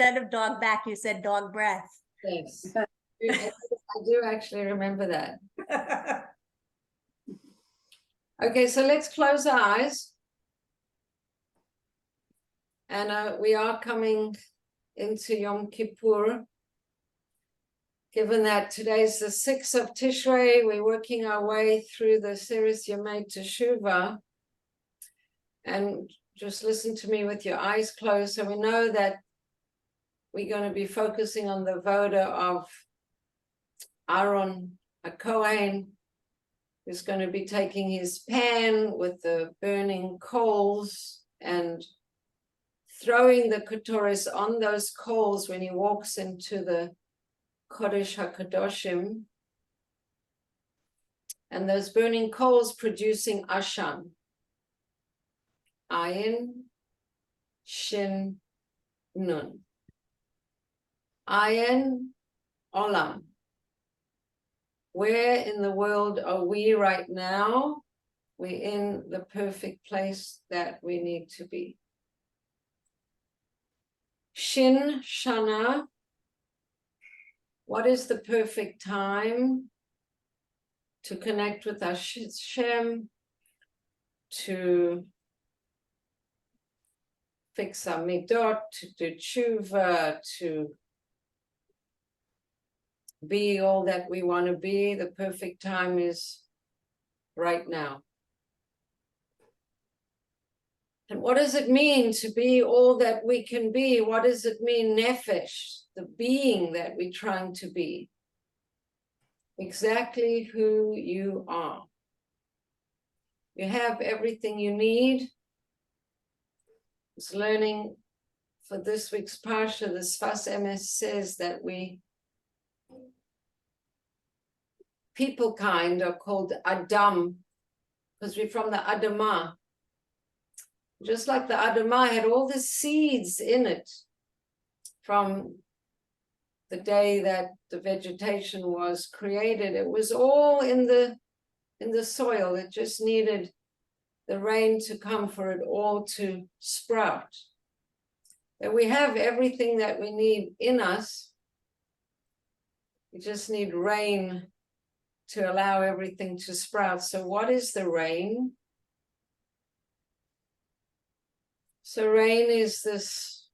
Instead of dog back, you said dog breath. Yes. I do actually remember that. Okay, so let's close our eyes. And we are coming into Yom Kippur. Given that today's the 6th of Tishrei, we're working our way through the series Yemei Teshuvah. And just listen to me with your eyes closed. So we know that we're going to be focusing on the voda of Aaron HaKohen, who's going to be taking his pan with the burning coals and throwing the ketoris on those coals when he walks into the Kodesh HaKadoshim. And those burning coals producing Ashan. Ayin, Shin, Nun. Ayin, Olam. Where in the world are we right now? We're in the perfect place that we need to be. Shin, Shana. What is the perfect time to connect with Hashem, to fix our midot, to do tshuva, to be all that we want to be? The perfect time is right now. And what does it mean to be all that we can be? What does it mean, nefesh, the being that we're trying to be? Exactly who you are. You have everything you need. It's learning for this week's Parsha, the Sfas Emes says that people kind are called Adam, because we're from the Adamah. Just like the Adamah had all the seeds in it from the day that the vegetation was created. It was all in the soil. It just needed the rain to come for it all to sprout. And we have everything that we need in us. We just need rain to allow everything to sprout. So what is the rain? So rain is this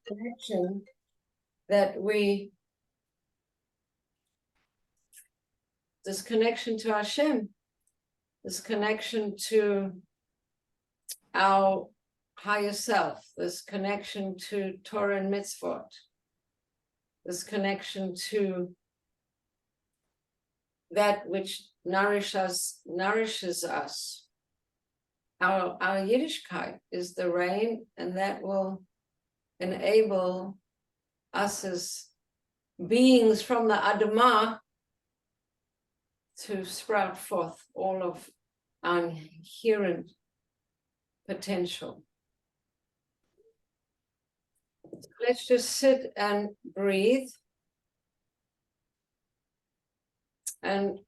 connection that this connection to Hashem, this connection to our higher self, this connection to Torah and mitzvot, this connection to that which nourishes us. Our Yiddishkeit is the rain, and that will enable us as beings from the Adamah to sprout forth all of our inherent potential. Let's just sit and breathe and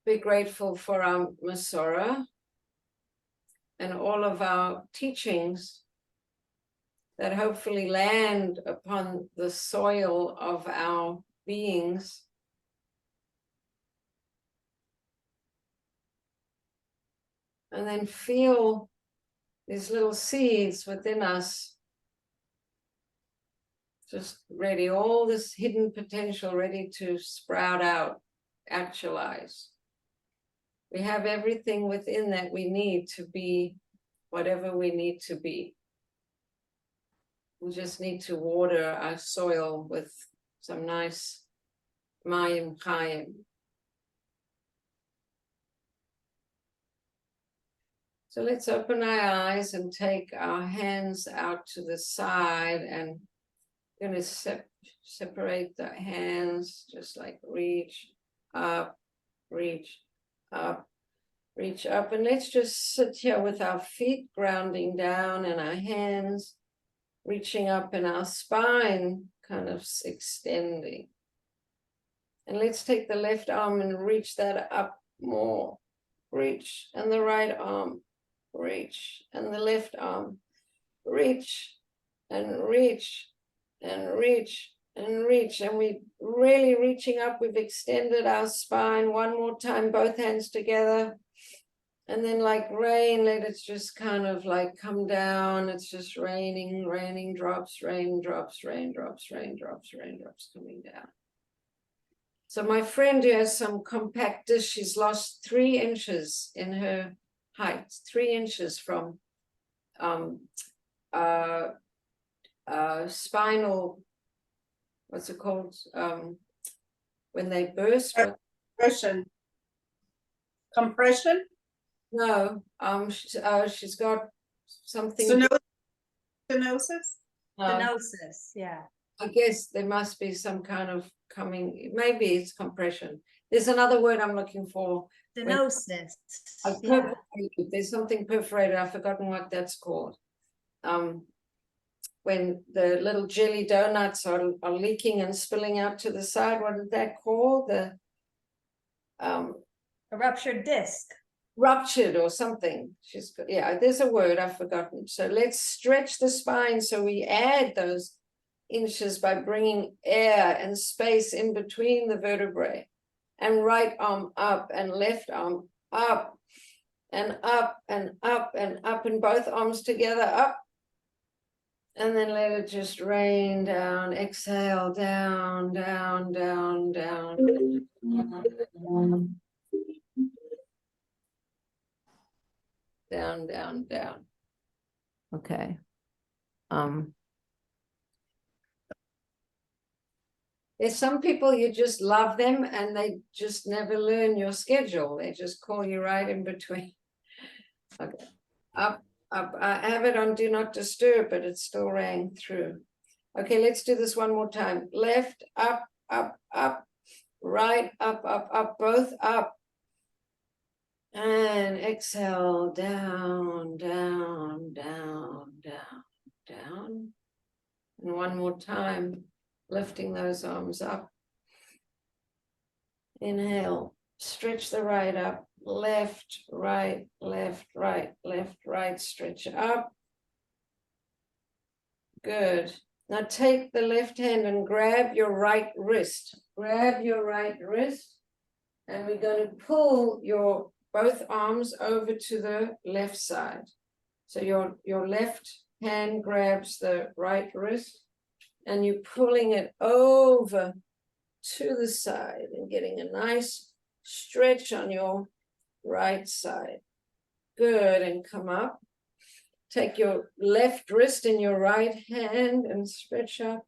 be grateful for our Masorah and all of our teachings that hopefully land upon the soil of our beings. And then feel these little seeds within us, just ready, all this hidden potential ready to sprout out, actualize. We have everything within that we need to be whatever we need to be. We just need to water our soil with some nice mayim chayim. So let's open our eyes and take our hands out to the side, and we're going to separate the hands, just like reach up, reach up, reach up. And let's just sit here with our feet grounding down and our hands reaching up and our spine kind of extending. And let's take the left arm and reach that up more. Reach, and the right arm. reach, and the left arm, reach, and reach, and reach, and reach, and we really reaching up. We've extended our spine. One more time, both hands together. And then like rain, let it just kind of like come down. It's just raining, raining drops, raindrops, raindrops, raindrops, raindrops coming down. So my friend who has some compact disc, she's lost 3 inches in her height, 3 inches from spinal, what's it called? When they burst. Compression? No, she's got something. Stenosis? Stenosis, yeah. I guess there must be some kind of coming, maybe it's compression. There's another word I'm looking for. Stenosis. Yeah. There's something perforated, I've forgotten what that's called. When the little jelly donuts are leaking and spilling out to the side, what is that called? A ruptured disc. Ruptured or something. Yeah, there's a word I've forgotten. So let's stretch the spine so we add those inches by bringing air and space in between the vertebrae. And right arm up and left arm up and up and up and up, and both arms together up. And then let it just rain down. Exhale, down, down, down, down, down. Down, down, down. Okay. There's some people you just love them and they just never learn your schedule. They just call you right in between. Okay. Up, up. I have it on do not disturb, but it still rang through. Okay, let's do this one more time. Left, up, up, up. Right, up, up, up. Both up. And exhale, down, down, down, down, down. And one more time, lifting those arms up. Inhale, stretch the right up, left, right, left, right, left, right, stretch up. Good. Now take the left hand and grab your right wrist. Grab your right wrist, and we're going to pull your both arms over to the left side. So your left hand grabs the right wrist and you're pulling it over to the side and getting a nice stretch on your right side. Good, and come up. Take your left wrist in your right hand and stretch up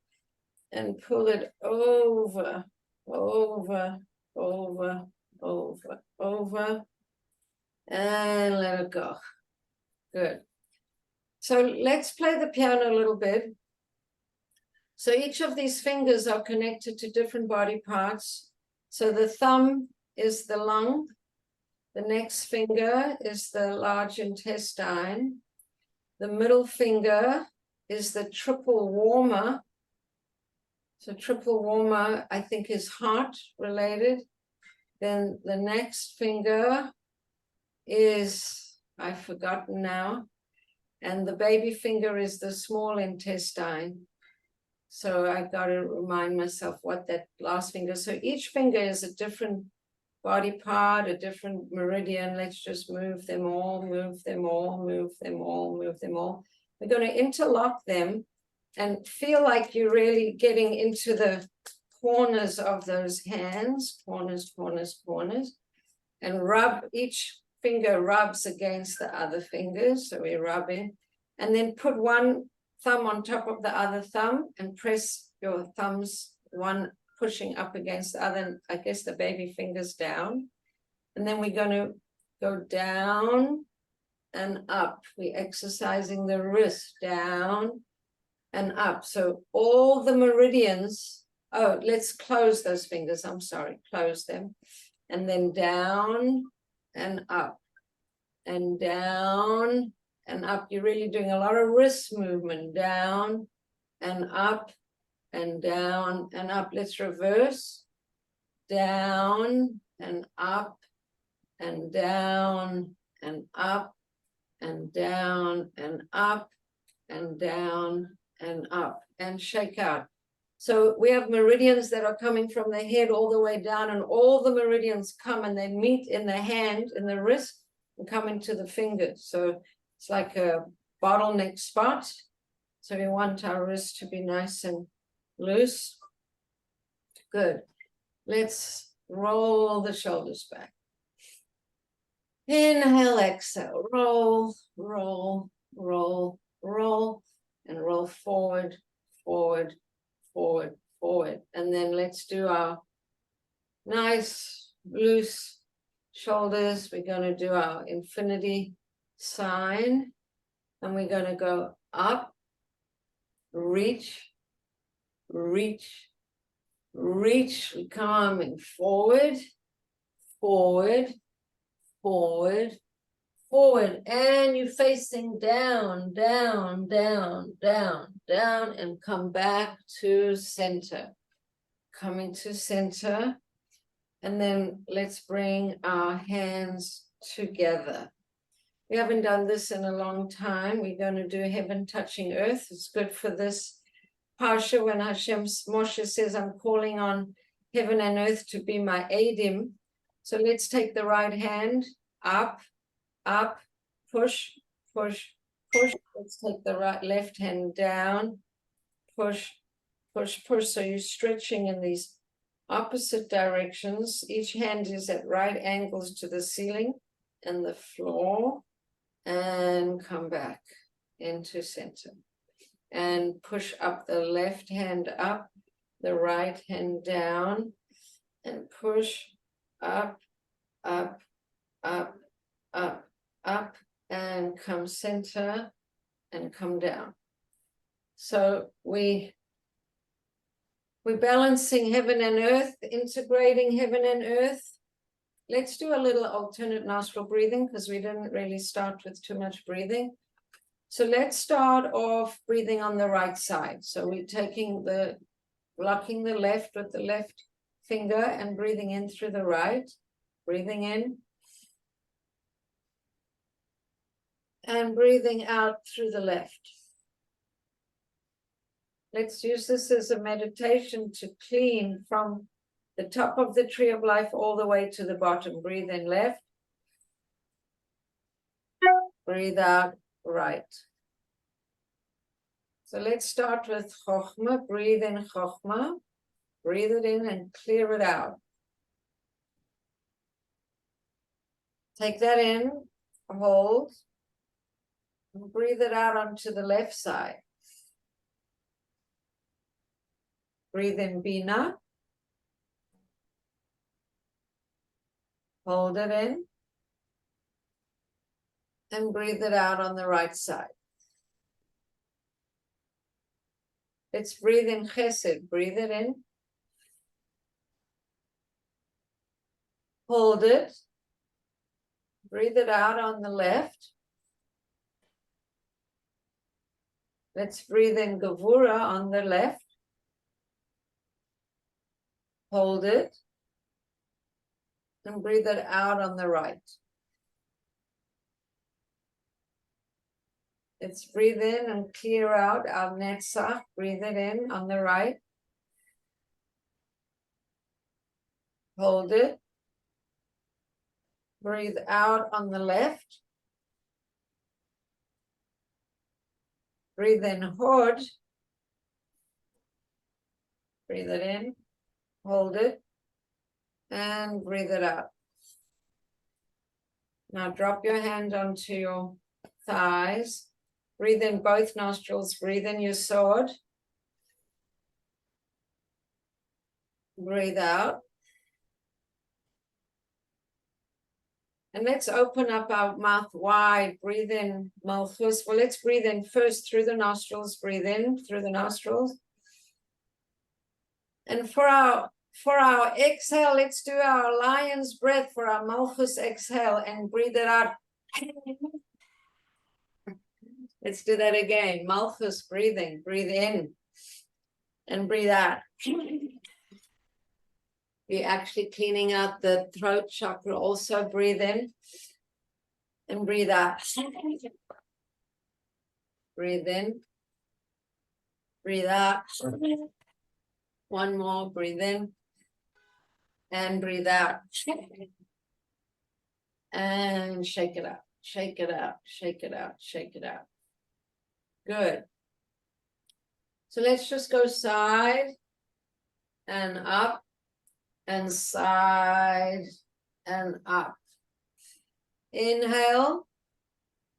and pull it over, over, over, over, over. And let it go. Good. So let's play the piano a little bit. So each of these fingers are connected to different body parts. So the thumb is the lung. The next finger is the large intestine. The middle finger is the triple warmer. So triple warmer, I think, is heart related. Then the next finger is, I've forgotten now, and the baby finger is the small intestine. So I got to remind myself what that last finger. So each finger is a different body part, a different meridian. Let's just move them all, move them all, move them all, move them all. We're going to interlock them and feel like you're really getting into the corners of those hands, corners, corners, corners, and rub. Each finger rubs against the other fingers. So we rub in, and then put one thumb on top of the other thumb and press your thumbs, one pushing up against the other, and I guess the baby fingers down. And then we're going to go down and up. We're exercising the wrist down and up. So all the meridians, oh, let's close those fingers. I'm sorry, close them. And then down and up and down and up. You're really doing a lot of wrist movement, down and up and down and up. Let's reverse, down and up and down and up and down and up and down and up and shake out. So we have meridians that are coming from the head all the way down, and all the meridians come and they meet in the hand, in the wrist, and come into the fingers. So it's like a bottleneck spot. So we want our wrist to be nice and loose. Good. Let's roll the shoulders back. Inhale, exhale, roll, roll, roll, roll, and roll forward, forward, forward, forward. And then let's do our nice, loose shoulders. We're going to do our infinity sign, and we're going to go up, reach, reach, reach. We're coming forward, forward, forward, forward, and you're facing down, down, down, down, down, and come back to center. Coming to center, and then let's bring our hands together. We haven't done this in a long time. We're going to do heaven touching earth. It's good for this parsha when Moshe says, I'm calling on heaven and earth to be my aidim. So let's take the right hand up, up, push, push, push. Let's take the left hand down, push, push, push. So you're stretching in these opposite directions. Each hand is at right angles to the ceiling and the floor. And come back into center. And push up the left hand up, the right hand down, and push up, up, up, up, up, and come center and come down. So we're balancing heaven and earth, integrating heaven and earth. Let's do a little alternate nostril breathing because we didn't really start with too much breathing. So let's start off breathing on the right side. So we're blocking the left with the left finger and breathing in through the right, breathing in and breathing out through the left. Let's use this as a meditation to clean from the top of the tree of life all the way to the bottom. Breathe in left. Breathe out right. So let's start with Chokhmah. Breathe in Chokhmah. Breathe it in and clear it out. Take that in, hold, and breathe it out onto the left side. Breathe in Bina. Hold it in. And breathe it out on the right side. Let's breathe in Chesed. Breathe it in. Hold it. Breathe it out on the left. Let's breathe in Gevura on the left. Hold it. And breathe it out on the right. Let's breathe in and clear out our Netzach. Breathe it in on the right. Hold it. Breathe out on the left. Breathe in Hod. Breathe it in. Hold it. And breathe it out. Now drop your hand onto your thighs. Breathe in both nostrils. Breathe in your sword. Breathe out. And let's open up our mouth wide. Breathe in Malchus. Well, let's breathe in first through the nostrils. Breathe in through the nostrils. And for our exhale, let's do our lion's breath for our Malchus exhale and breathe it out. Let's do that again. Malchus breathing. Breathe in and breathe out. You're actually cleaning out the throat chakra. Also breathe in And breathe out. Breathe in. Breathe out. One more, breathe in. And breathe out. And shake it out, shake it out, shake it out, shake it out. Good. So let's just go side and up and side and up. Inhale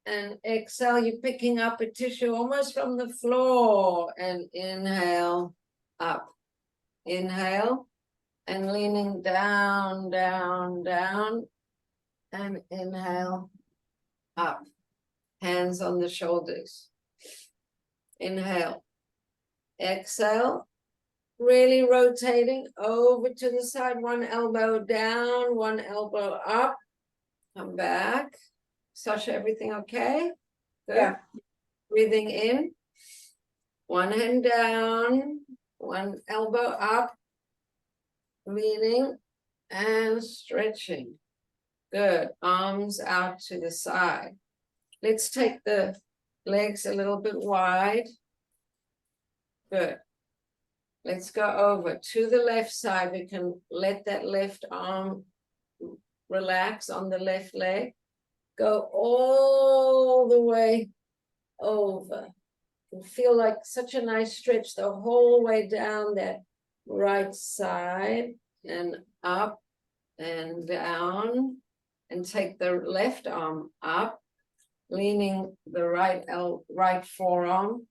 and exhale. You're picking up a tissue almost from the floor. And inhale, up. Inhale and leaning down, down, down. And inhale, up. Hands on the shoulders. Inhale. Exhale. Really rotating over to the side. One elbow down, one elbow up. Come back. Sasha, everything okay? Good. Yeah. Breathing in. One hand down, one elbow up. Leaning and stretching. Good. Arms out to the side. Let's take the legs a little bit wide. Good. Let's go over to the left side. We can let that left arm relax on the left leg. Go all the way over. You feel like such a nice stretch the whole way down that right side and up and down. And take the left arm up, leaning the right forearm,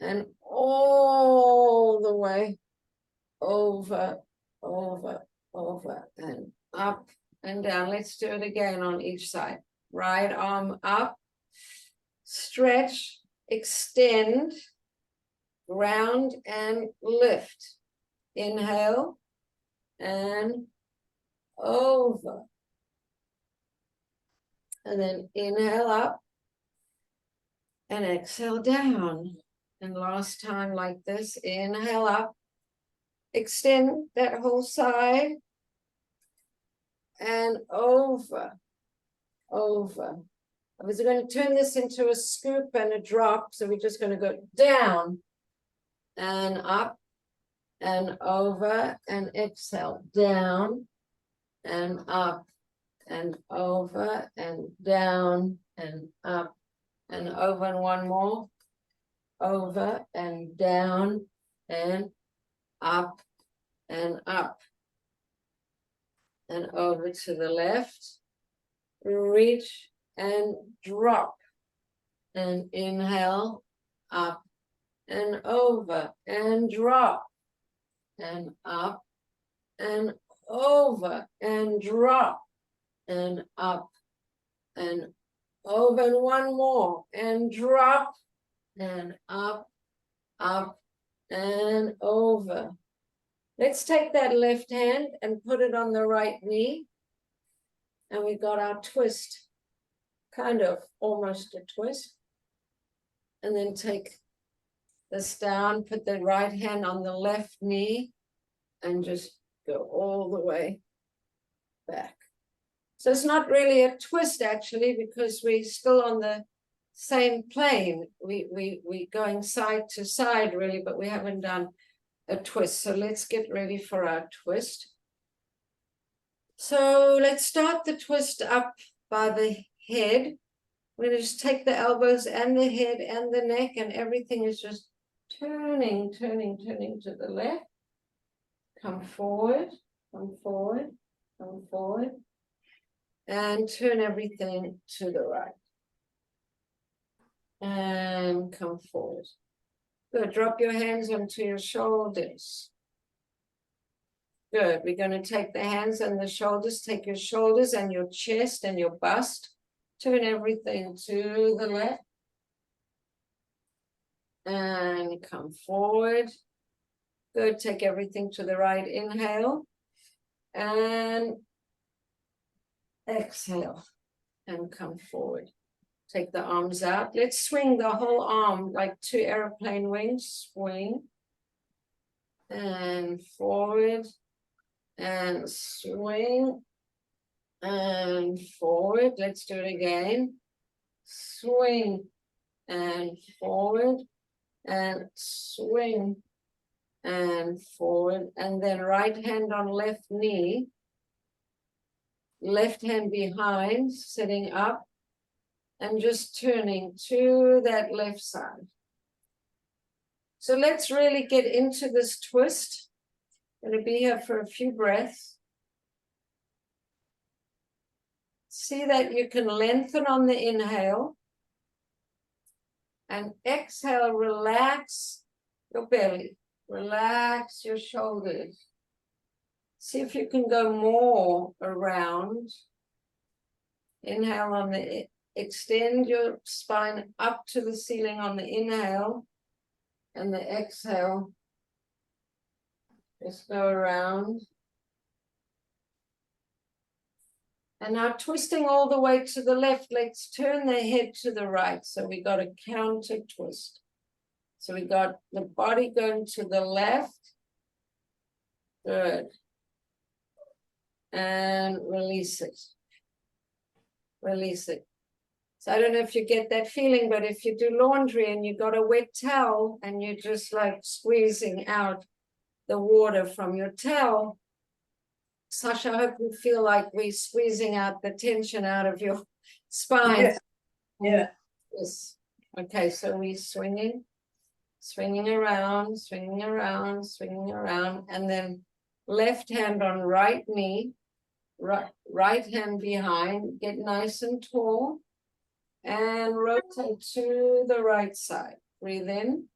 and all the way over, over, over, and up and down. Let's do it again on each side. Right arm up, stretch, extend, ground, and lift. Inhale, and over. And then inhale up and exhale down. And last time like this, inhale up, extend that whole side and over, over. I was going to turn this into a scoop and a drop. So we're just going to go down and up and over and exhale, down and up and over and down and up and over, and one more, over and down and up and up and over to the left, reach and drop, and inhale, up and over and drop and up and over and drop and up and over, and one more, and drop and up, up and over. Let's take that left hand and put it on the right knee. And we got our twist, kind of almost a twist. And then take this down, put the right hand on the left knee, and just go all the way back. So it's not really a twist actually, because we're still on the same plane. We going side to side really, but we haven't done a twist. So let's get ready for our twist. So let's start the twist up by the head. We're going to just take the elbows and the head and the neck, and everything is just turning, turning, turning to the left. Come forward, come forward, come forward. And turn everything to the right. And come forward. Good. Drop your hands onto your shoulders. Good. We're going to take the hands and the shoulders. Take your shoulders and your chest and your bust. Turn everything to the left. And come forward. Good. Take everything to the right. Inhale. And exhale and come forward. Take the arms out. Let's swing the whole arm like two airplane wings. Swing and forward and swing and forward. Let's do it again. Swing and forward and swing and forward, and then right hand on left knee, left hand behind, sitting up and just turning to that left side. So let's really get into this twist. Going to be here for a few breaths. See that you can lengthen on the inhale and exhale, relax your belly, relax your shoulders. See if you can go more around. Inhale on the, extend your spine up to the ceiling on the inhale, and the exhale, just go around. And now twisting all the way to the left, let's turn the head to the right. So we got a counter twist. So we got the body going to the left. Good. And release it. Release it. So I don't know if you get that feeling, but if you do laundry and you got a wet towel and you're just like squeezing out the water from your towel, Sasha, I hope you feel like we're squeezing out the tension out of your spine. Yeah. Yes. Okay, so we're swinging, swinging around, swinging around, swinging around, and then left hand on right knee, right hand behind, get nice and tall, and rotate to the right side. Breathe in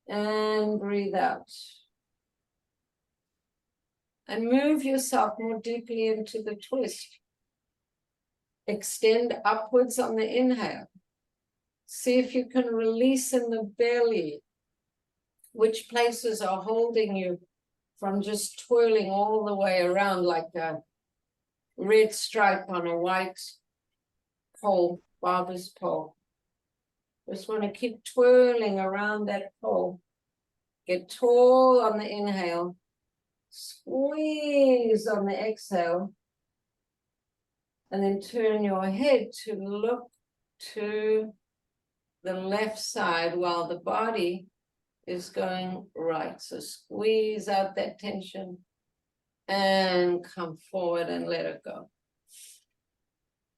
and breathe out. And move yourself more deeply into the twist. Extend upwards on the inhale. See if you can release in the belly, which places are holding you from just twirling all the way around like a red stripe on a white pole, barber's pole. Just want to keep twirling around that pole. Get tall on the inhale. Squeeze on the exhale, and then turn your head to look to the left side while the body is going right. So squeeze out that tension and come forward and let it go.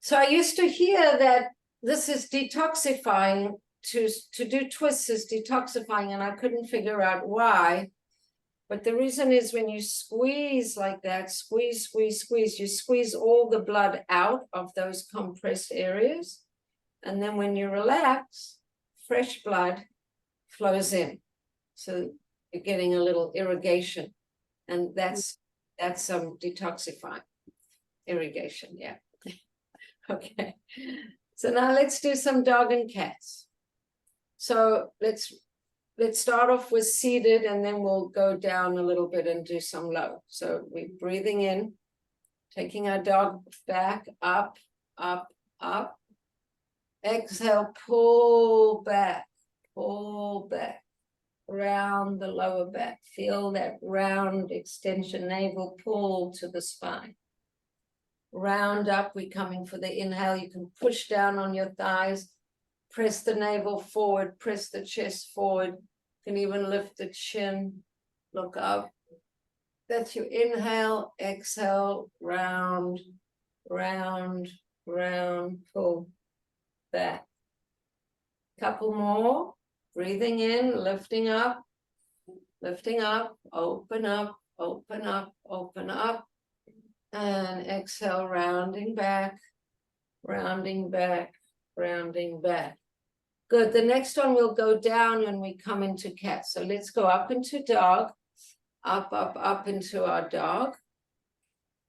So I used to hear that this is detoxifying, to do twists is detoxifying, and I couldn't figure out why. But the reason is when you squeeze like that, squeeze, squeeze, squeeze, you squeeze all the blood out of those compressed areas. And then when you relax, fresh blood flows in. So you're getting a little irrigation. And that's detoxifying. Irrigation, yeah. Okay. So now let's do some dog and cats. So let's start off with seated, and then we'll go down a little bit and do some low. So we're breathing in, taking our dog back, up, up, up. Exhale, pull back, round the lower back. Feel that round extension, navel pull to the spine. Round up, we're coming for the inhale. You can push down on your thighs, press the navel forward, press the chest forward. You can even lift the chin, look up. That's your inhale, exhale, round, round, round, pull back. Couple more, breathing in, lifting up, open up, open up, open up. And exhale, rounding back, rounding back, rounding back. Good. The next one will go down when we come into cat. So let's go up into dog, up, up, up into our dog.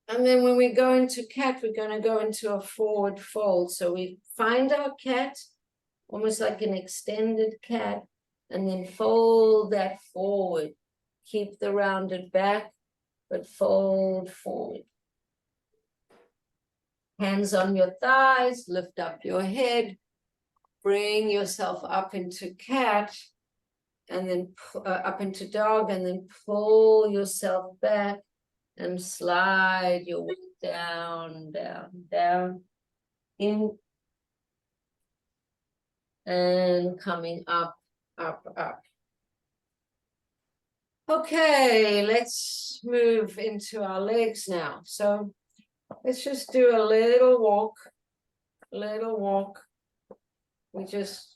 And then when we go into cat, we're going to go into a forward fold. So we find our cat, almost like an extended cat, and then fold that forward. Keep the rounded back, but fold forward. Hands on your thighs, lift up your head, bring yourself up into cat, and then up into dog, and then pull yourself back and slide your weight down, down, down, in, and coming up, up, up. Okay, let's move into our legs now. So let's just do a little walk, We just,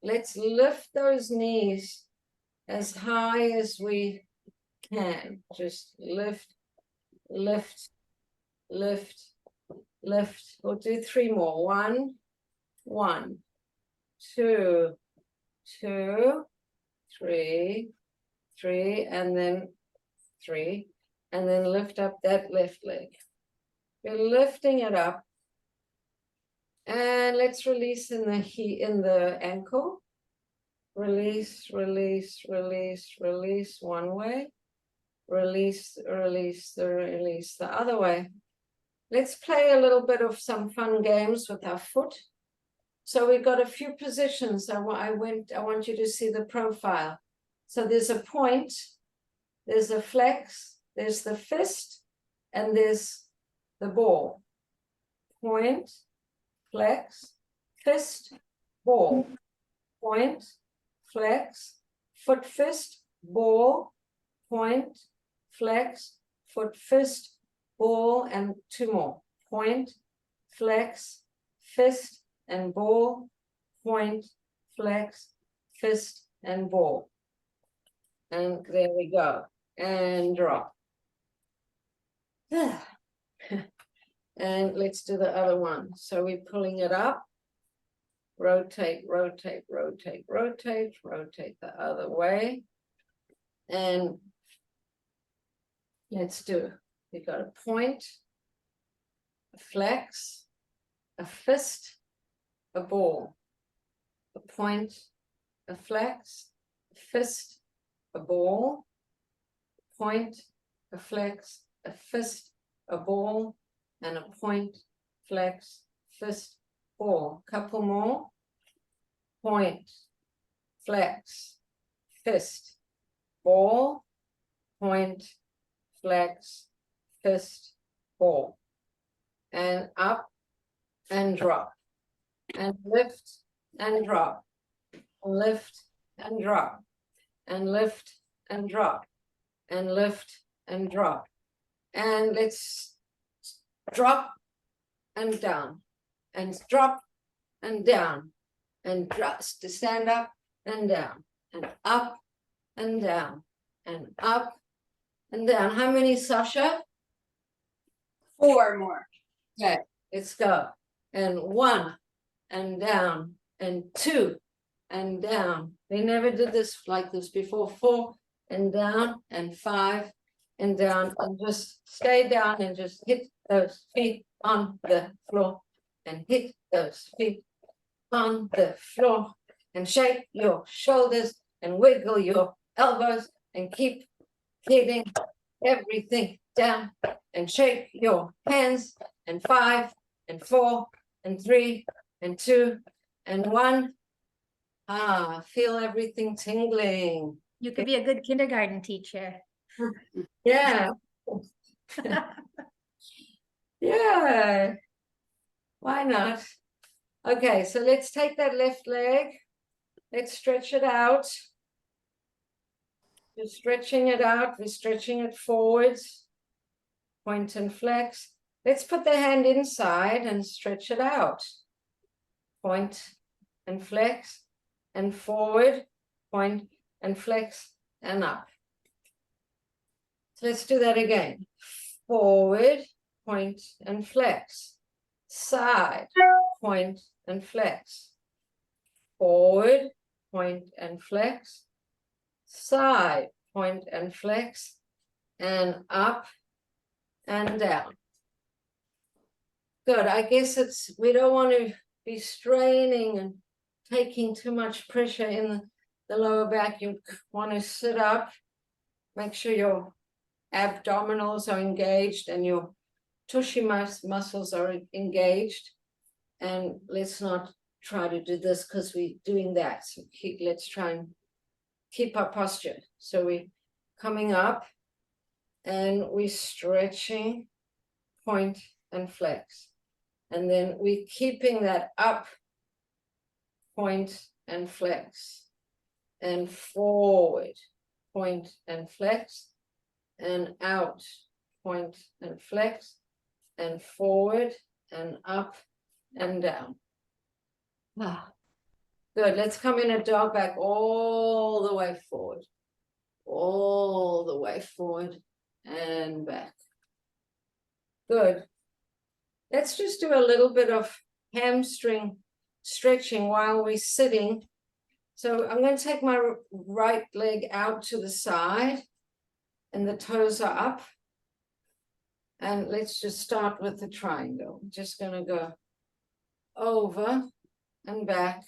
let's lift those knees as high as we can. Just lift, lift, lift, lift. We'll do 3 more. 1, 1, 2, 2, 3, 3, and then 3, and then lift up that left leg. We're lifting it up, and let's release in the ankle. Release, release, release, release one way. Release, release, release the other way. Let's play a little bit of some fun games with our foot. So we've got a few positions. I want you to see the profile. So there's a point, there's a flex, there's the fist, and there's the ball. Point, flex, fist, ball. Point, flex, foot, fist, ball, point, flex, foot, fist, ball, and 2 more. Point, flex, fist, and ball, point, flex, fist, and ball. And there we go. And drop. And let's do the other one. So we're pulling it up. Rotate, rotate, rotate, rotate, rotate the other way. And let's do. We got a point, a flex, a fist, a ball, a point, a flex, a fist, a ball, a point, a flex, a fist, a ball, and a point, flex, fist, ball. Couple more. Point, flex, fist, ball, point, flex, fist, ball. And up and drop. And lift and drop. Lift and drop. And lift and drop. And lift and drop. And let's drop and down. And drop and down. And just to stand up and down. And up and down. And up and down. How many, Sasha? 4 more. Okay, let's go. And 1 and down, and 2 and down. They never did this like this before. 4 and down, and 5 and down, and just stay down and just hit those feet on the floor, and hit those feet on the floor, and shake your shoulders and wiggle your elbows and keep hitting everything down, and shake your hands, and 5 and 4 and 3 and 2 and 1. Feel everything tingling. You could be a good kindergarten teacher. Yeah. Yeah. Why not? Okay, so let's take that left leg. Let's stretch it out. We're stretching it out. We're stretching it forwards. Point and flex. Let's put the hand inside and stretch it out. Point and flex and forward. Point and flex and up. So let's do that again. Forward, point and flex. Side, point and flex. Forward, point and flex. Side, point and flex. And up and down. Good. I guess we don't want to be straining and taking too much pressure in the lower back. You want to sit up, make sure your abdominals are engaged and your tushy muscles are engaged. And let's not try to do this because we're doing that. So let's try and keep our posture. So we're coming up and we're stretching, point, and flex. And then we're keeping that up, point, and flex. And forward, point, and flex. And out, point, and flex. And forward, and up, and down. Ah. Good, let's come in a dog back all the way forward. All the way forward and back. Good. Let's just do a little bit of hamstring stretching while we're sitting. So I'm going to take my right leg out to the side and the toes are up. And let's just start with the triangle. I'm just going to go over and back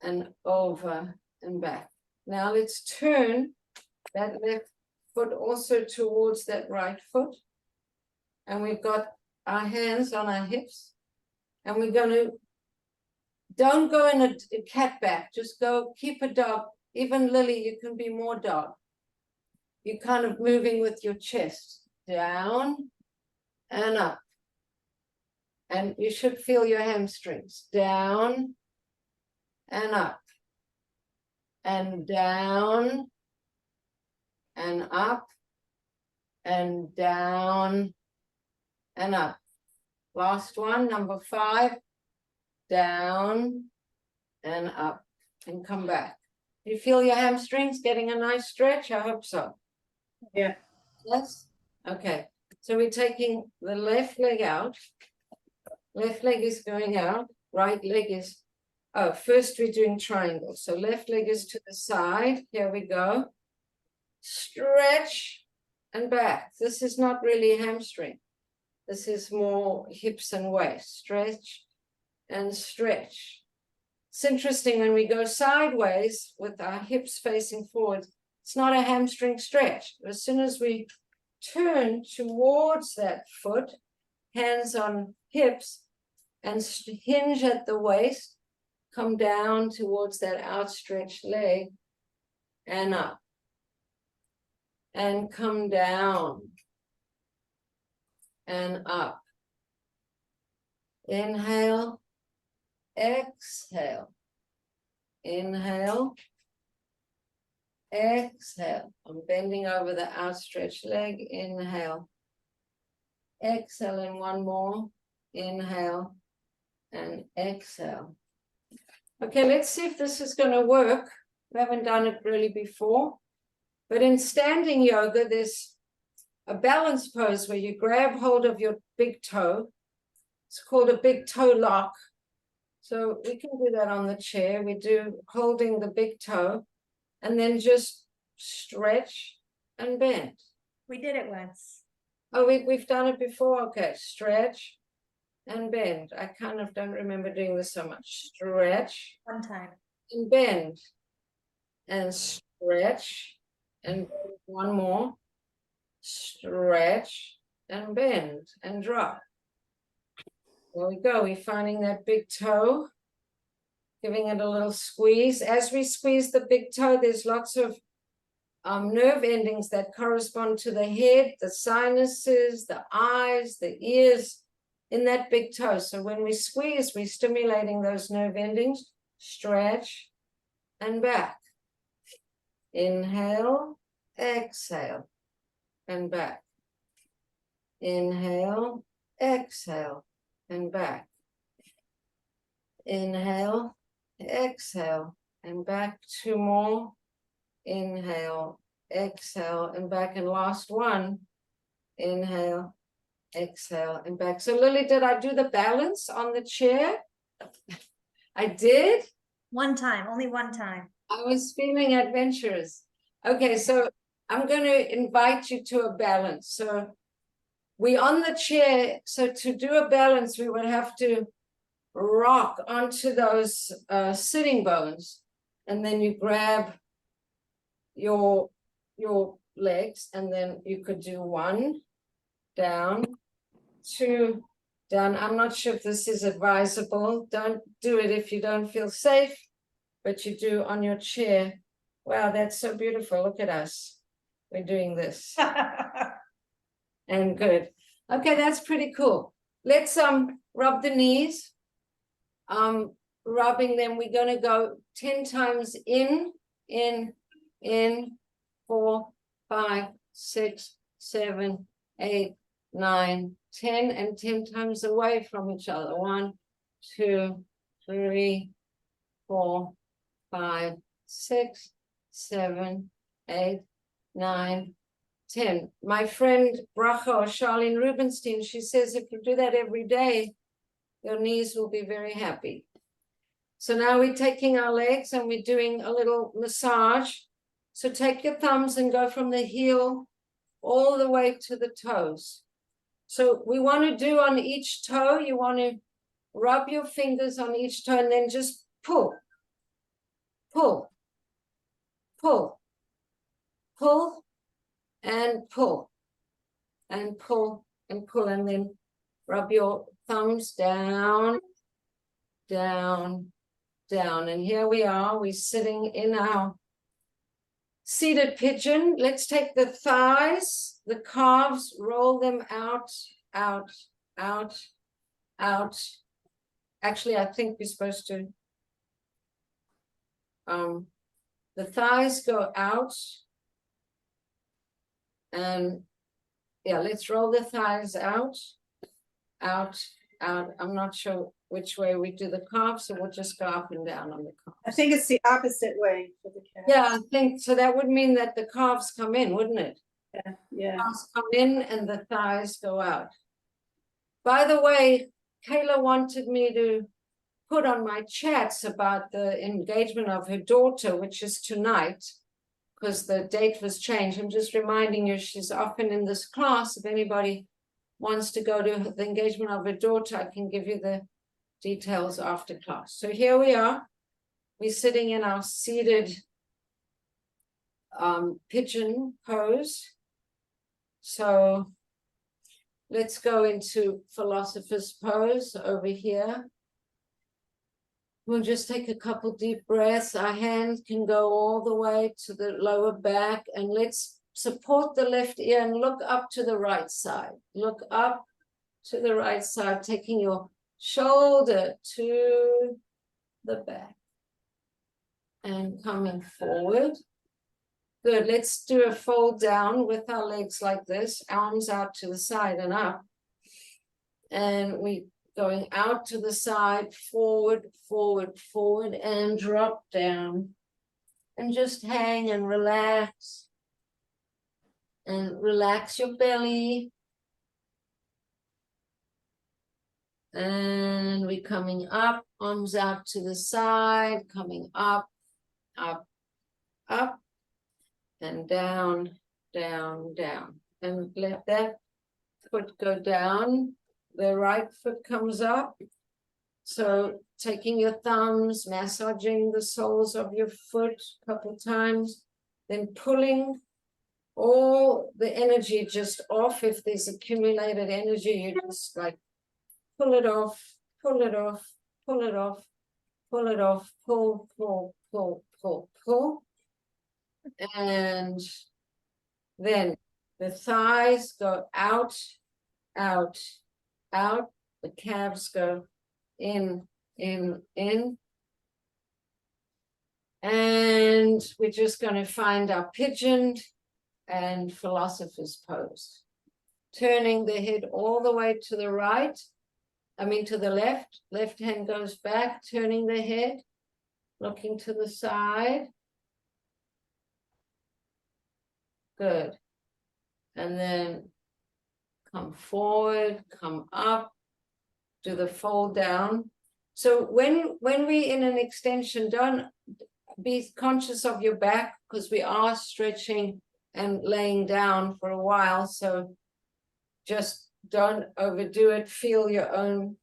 and over and back. Now let's turn that left foot also towards that right foot. And we've got our hands on our hips. And we're going to, don't go in a cat back, just go keep a dog. Even Lily, you can be more dog. You're kind of moving with your chest down and up. And you should feel your hamstrings down and up and down and up and down and up. Last one, number 5, down and up and come back. You feel your hamstrings getting a nice stretch? I hope so. Yeah. Yes? Okay. So we're taking the left leg out. Left leg is going out. Right leg is, oh, first we're doing triangles. So left leg is to the side. Here we go. Stretch and back. This is not really hamstring. This is more hips and waist. Stretch and stretch. It's interesting when we go sideways with our hips facing forward, it's not a hamstring stretch. As soon as we turn towards that foot, hands on hips, and hinge at the waist, come down towards that outstretched leg and up. And come down and up. Inhale, exhale. Inhale, exhale. I'm bending over the outstretched leg. Inhale. Exhale, and one more. Inhale and exhale. Okay, let's see if this is going to work. We haven't done it really before. But in standing yoga, there's a balance pose where you grab hold of your big toe. It's called a big toe lock. So we can do that on the chair. We do holding the big toe and then just stretch and bend. We did it once. Oh, we've done it before. Okay, stretch and bend. I kind of don't remember doing this so much. Stretch One time. and bend and stretch and one more. Stretch and bend and drop. There we go. We're finding that big toe, giving it a little squeeze. As we squeeze the big toe, there's lots of nerve endings that correspond to the head, the sinuses, the eyes, the ears in that big toe. So when we squeeze, we're stimulating those nerve endings. Stretch and back. Inhale, exhale, and back. Inhale, exhale, and back. Inhale, exhale, and back. 2 more. Inhale, exhale, and back. And last one. Inhale, exhale, and back. So Lily, did I do the balance on the chair? I did? One time, only one time. I was feeling adventurous. Okay, so I'm going to invite you to a balance. So we're on the chair. So to do a balance, we would have to rock onto those sitting bones. And then you grab your legs, and then you could do 1 down, 2 down. I'm not sure if this is advisable. Don't do it if you don't feel safe, but you do on your chair. Wow, that's so beautiful. Look at us. We're doing this. And good. Okay, that's pretty cool. Let's rub the knees. Rubbing them, we're gonna go 10 times in, 4, 5, 6, 7, 8, 9, 10, and 10 times away from each other. 1, 2, 3, 4, 5, 6, 7, 8, 9, 10. My friend Bracha or Charlene Rubenstein, she says if you do that every day, your knees will be very happy. So now we're taking our legs and we're doing a little massage. So take your thumbs and go from the heel all the way to the toes. So we want to do on each toe, you want to rub your fingers on each toe and then just pull, pull, pull, pull, and pull, and pull, and pull, and then rub your thumbs down, down, down. And here we are, we're sitting in our seated pigeon. Let's take the thighs, the calves, roll them out, out, out, out. Actually, I think we're supposed to, the thighs go out. And yeah, let's roll the thighs out, out, out. I'm not sure which way we do the calves, so we'll just go up and down on the calves. I think it's the opposite way for the calves. Yeah, I think so. That would mean that the calves come in, wouldn't it? Yeah. Calves come in and the thighs go out. By the way, Kayla wanted me to put on my chats about the engagement of her daughter, which is tonight, because the date was changed. I'm just reminding you, she's often in this class. If anybody wants to go to the engagement of her daughter, I can give you the details after class. So here we are. We're sitting in our seated pigeon pose. So let's go into philosopher's pose over here. We'll just take a couple deep breaths. Our hands can go all the way to the lower back, and let's support the left ear and look up to the right side. Look up to the right side, taking your shoulder to the back and coming forward. Good. Let's do a fold down with our legs like this, arms out to the side and up. And we going out to the side, forward, forward, forward, and drop down. And just hang and relax. And relax your belly. And we're coming up, arms out to the side, coming up, up, up, and down, down, down. And let that foot go down. The right foot comes up. So taking your thumbs, massaging the soles of your foot a couple times, then pulling all the energy just off. If there's accumulated energy, you just like pull it off, pull it off, pull it off, pull it off, pull, pull, pull, pull, pull. And then the thighs go out, out, out. The calves go in, in, in. And we're just going to find our pigeon and philosopher's pose. Turning the head all the way to the right. To the left. Left hand goes back, turning the head, looking to the side. Good. And then come forward, come up, do the fold down. So when we're in an extension, don't be conscious of your back, because we are stretching and laying down for a while. So just don't overdo it. Feel your own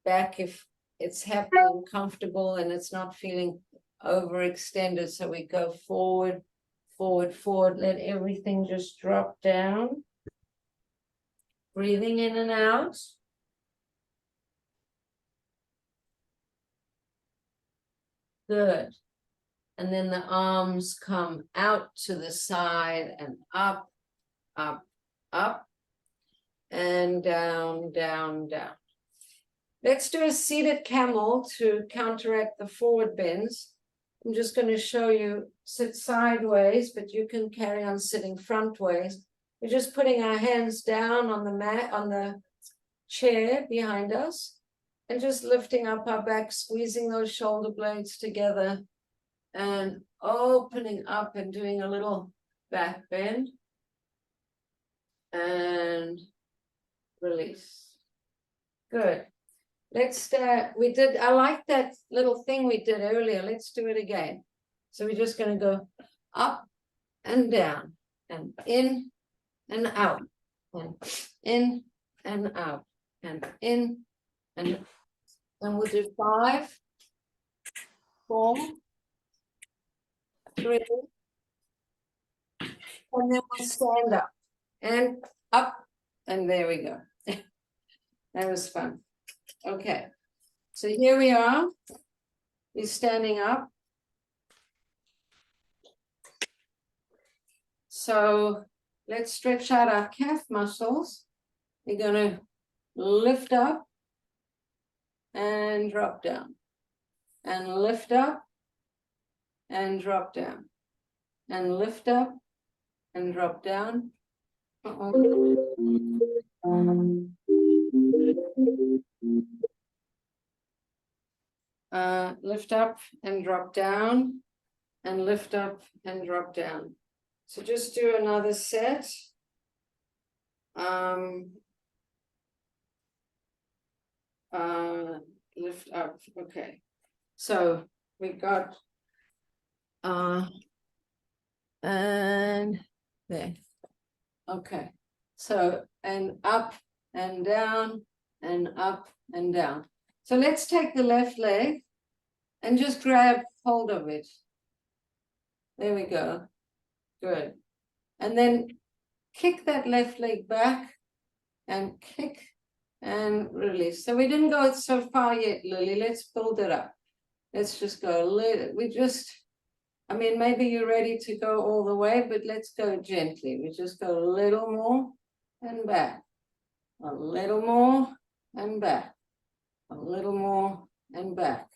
back if it's happy and comfortable and it's not feeling overextended. So we go forward, forward, forward. Let everything just drop down. Breathing in and out. Good. And then the arms come out to the side and up, up, up. and down, down, down. Let's do a seated camel to counteract the forward bends. I'm just going to show you sit sideways, but you can carry on sitting front ways. We're just putting our hands down on the mat, on the chair behind us, and just lifting up our back, squeezing those shoulder blades together and opening up and doing a little back bend and release. Good. Let's I like that little thing we did earlier. Let's do it again. So we're just going to go up and down and in and out and in and out and in and we'll do 5, 4, 3, and then we'll stand up, and there we go. That was fun. Okay, so here we are. We're standing up. So let's stretch out our calf muscles. We're going to lift up and drop down, and lift up and drop down, and lift up and drop down. Lift up and drop down, and lift up and drop down. So just do another set. Lift up. Okay. So we got and there. Okay. So and up and down and up and down. So let's take the left leg and just grab hold of it. There we go. Good. And then kick that left leg back and kick and release. So we didn't go so far yet, Lily. Let's build it up. Let's just go a little. I mean, maybe you're ready to go all the way, but let's go gently. We just go a little more and back. A little more and back. A little more and back.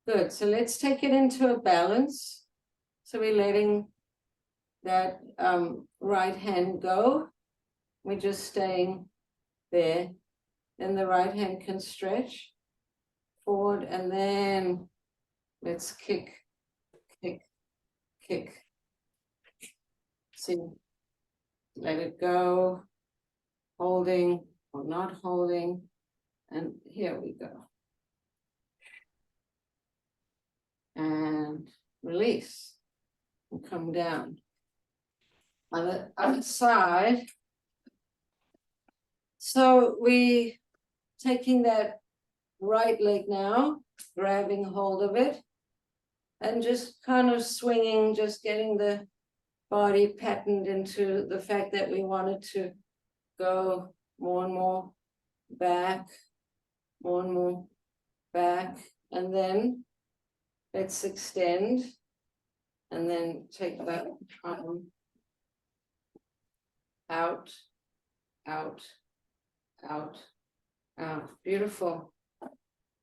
Good. So let's take it into a balance. So we're letting that right hand go. We're just staying there. Then the right hand can stretch forward, and then let's kick, kick, kick. See, let it go, holding or not holding, and here we go. And release and come down. On the other side, so we taking that right leg now, grabbing hold of it, and just kind of swinging, just getting the body patterned into the fact that we wanted to go more and more back, more and more back, and then let's extend, and then take that arm out, out, out, out. Beautiful.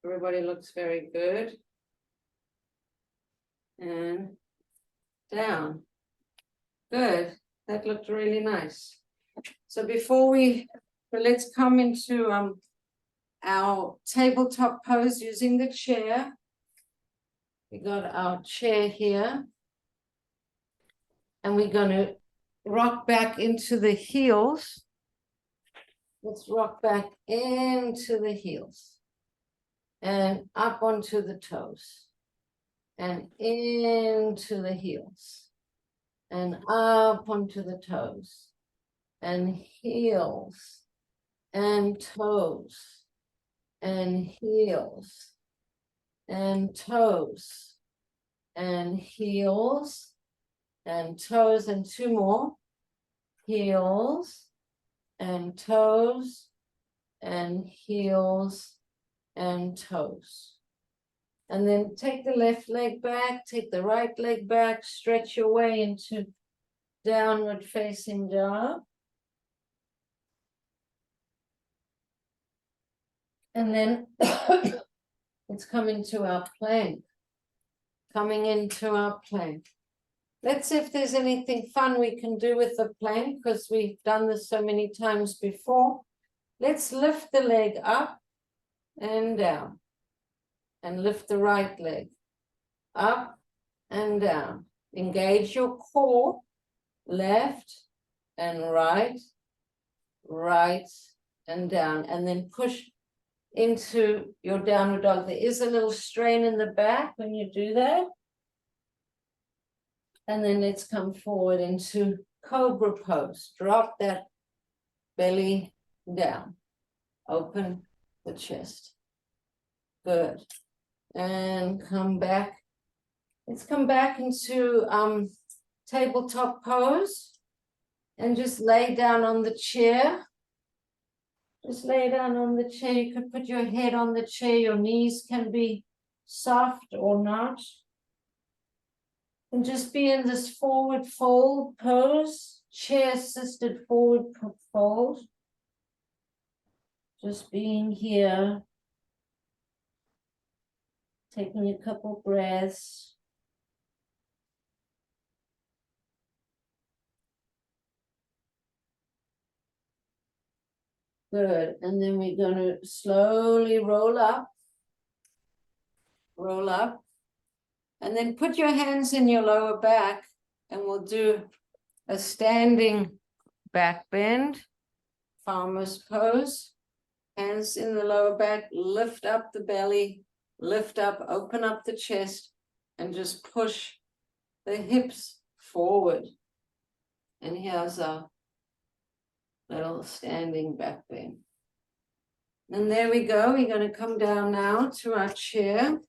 Everybody looks very good. And down. Good. That looked really nice. So let's come into our tabletop pose using the chair. We got our chair here. And we're going to rock back into the heels. Let's rock back into the heels. And up onto the toes. And into the heels. And up onto the toes. And heels. And toes. And heels. And toes. And heels. And toes, and 2 more. Heels. And toes. And heels. And toes. And then take the left leg back, take the right leg back, stretch your way into downward facing dog. And then it's coming to our plank. Coming into our plank. Let's see if there's anything fun we can do with the plank, because we've done this so many times before. Let's lift the leg up and down. And lift the right leg up and down. Engage your core, left and right, right and down. And then push into your downward dog. There is a little strain in the back when you do that. And then let's come forward into cobra pose. Drop that belly down. Open the chest. Good. And come back. Let's come back into tabletop pose. And just lay down on the chair. Just lay down on the chair. You could put your head on the chair. Your knees can be soft or not. And just be in this forward fold pose, chair-assisted forward fold. Just being here. Taking a couple breaths. Good. And then we're going to slowly roll up. Roll up. And then put your hands in your lower back, and we'll do a standing back bend, farmer's pose. Hands in the lower back, lift up the belly, lift up, open up the chest, and just push the hips forward. And here's a little standing back bend. And there we go. We're going to come down now to our chair.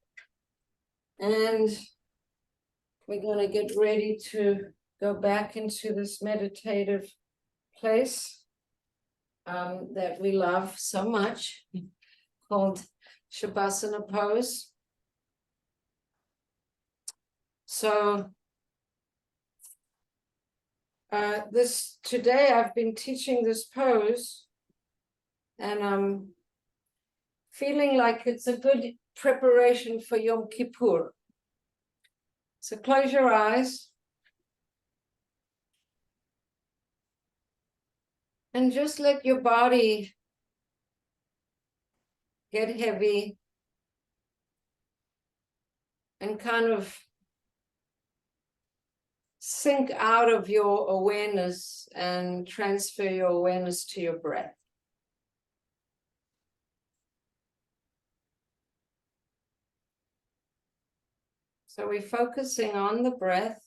And we're going to get ready to go back into this meditative place that we love so much, called Shavasana pose. So today I've been teaching this pose, and I'm feeling like it's a good preparation for Yom Kippur. So close your eyes and just let your body get heavy and kind of sink out of your awareness and transfer your awareness to your breath. So we're focusing on the breath,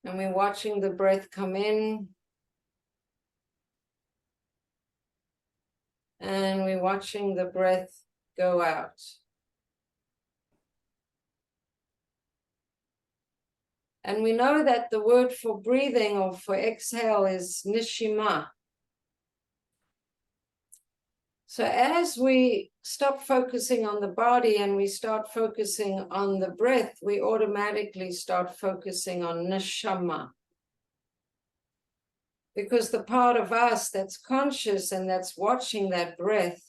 and we're watching the breath come in, and we're watching the breath go out. And we know that the word for breathing or for exhale is nishima. So as we stop focusing on the body and we start focusing on the breath, we automatically start focusing on neshama. Because the part of us that's conscious and that's watching that breath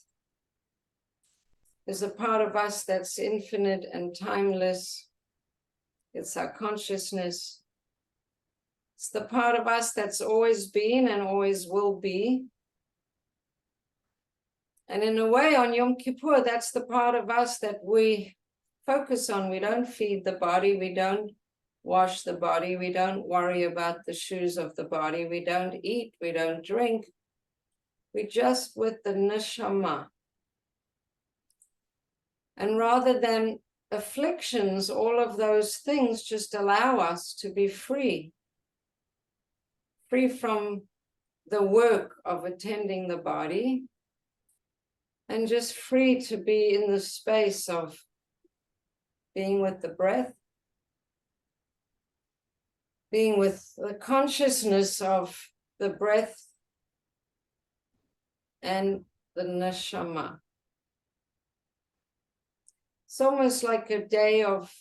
is a part of us that's infinite and timeless. It's our consciousness. It's the part of us that's always been and always will be. And in a way, on Yom Kippur, that's the part of us that we focus on. We don't feed the body. We don't wash the body. We don't worry about the shoes of the body. We don't eat. We don't drink. We just with the neshama. And rather than afflictions, all of those things just allow us to be free. Free from the work of attending the body. And just free to be in the space of being with the breath, being with the consciousness of the breath and the neshama. It's almost like a day of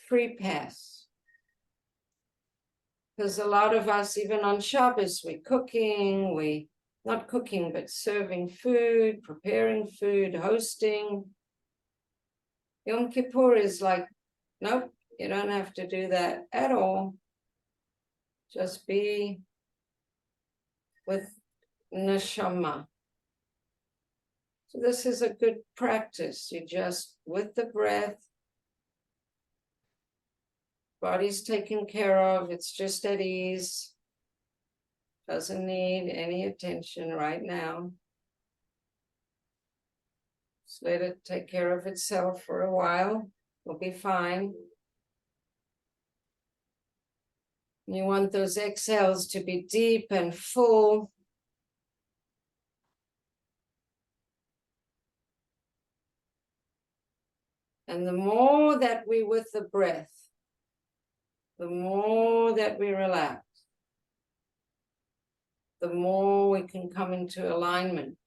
free pass. Because a lot of us, even on Shabbos, we're cooking, we not cooking, but serving food, preparing food, hosting. Yom Kippur is like, nope, you don't have to do that at all. Just be with neshama. So this is a good practice. You just, with the breath, body's taken care of, it's just at ease. Doesn't need any attention right now. Just let it take care of itself for a while. We'll be fine. You want those exhales to be deep and full. And the more that we with the breath, the more that we relax, the more we can come into alignment.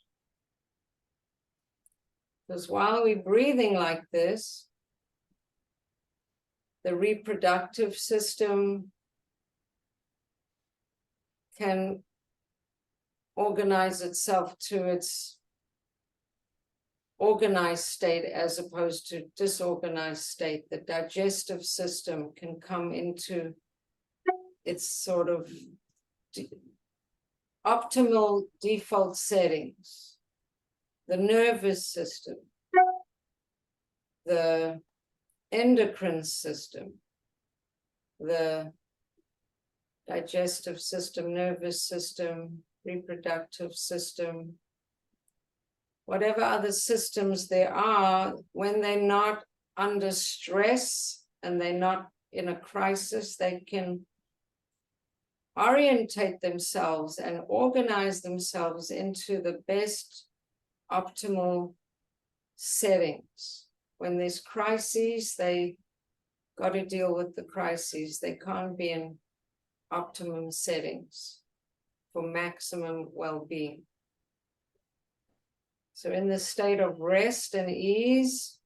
Because while we're breathing like this, the reproductive system can organize itself to its organized state as opposed to disorganized state. The digestive system can come into its sort of optimal default settings. The nervous system, the endocrine system, the digestive system, nervous system, reproductive system, whatever other systems there are, when they're not under stress and they're not in a crisis, they can orientate themselves and organize themselves into the best optimal settings. When there's crises, they got to deal with the crises. They can't be in optimum settings for maximum well-being. So in this state of rest and ease,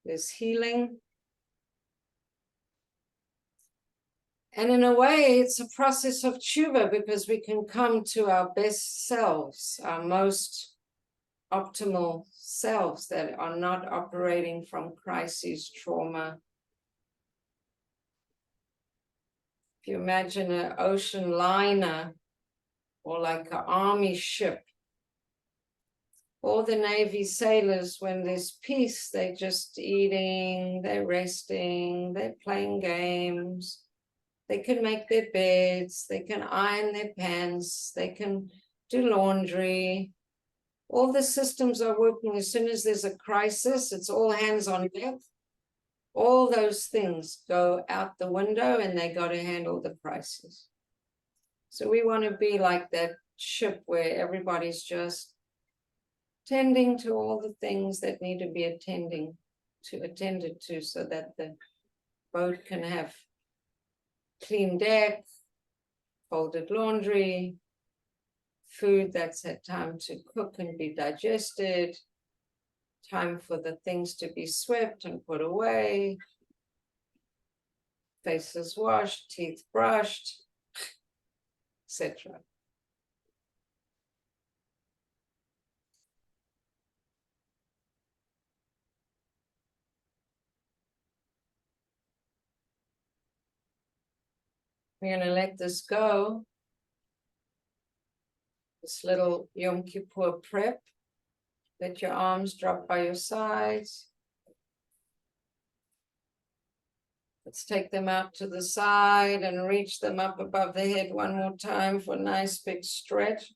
there's healing. And in a way, it's a process of tshuva because we can come to our best selves, our most optimal selves that are not operating from crises, trauma. If you imagine an ocean liner or like an army ship, all the Navy sailors, when there's peace, they're just eating, they're resting, they're playing games. They can make their beds, they can iron their pants, they can do laundry. All the systems are working. As soon as there's a crisis, it's all hands on deck. All those things go out the window and they got to handle the crisis. So we want to be like that ship where everybody's just tending to all the things that need to be attended to so that the boat can have clean deck, folded laundry, food that's had time to cook and be digested, time for the things to be swept and put away, faces washed, teeth brushed, etc. We're going to let this go. This little Yom Kippur prep. Let your arms drop by your sides. Let's take them out to the side and reach them up above the head one more time for a nice big stretch.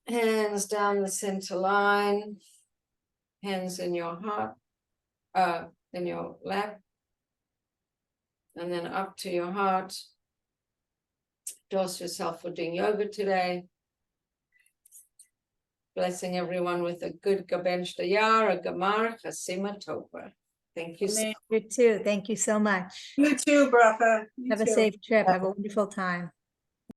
Hands down the center line. Hands in your heart, in your lap. And then up to your heart. Endorse yourself for doing yoga today. Blessing everyone with a good Gabench Dayar, a Gamar, Chasima Tova. Thank you. Amen. You too. Thank you so much. You too, Bracha. You Have a too. safe trip. Have a wonderful time.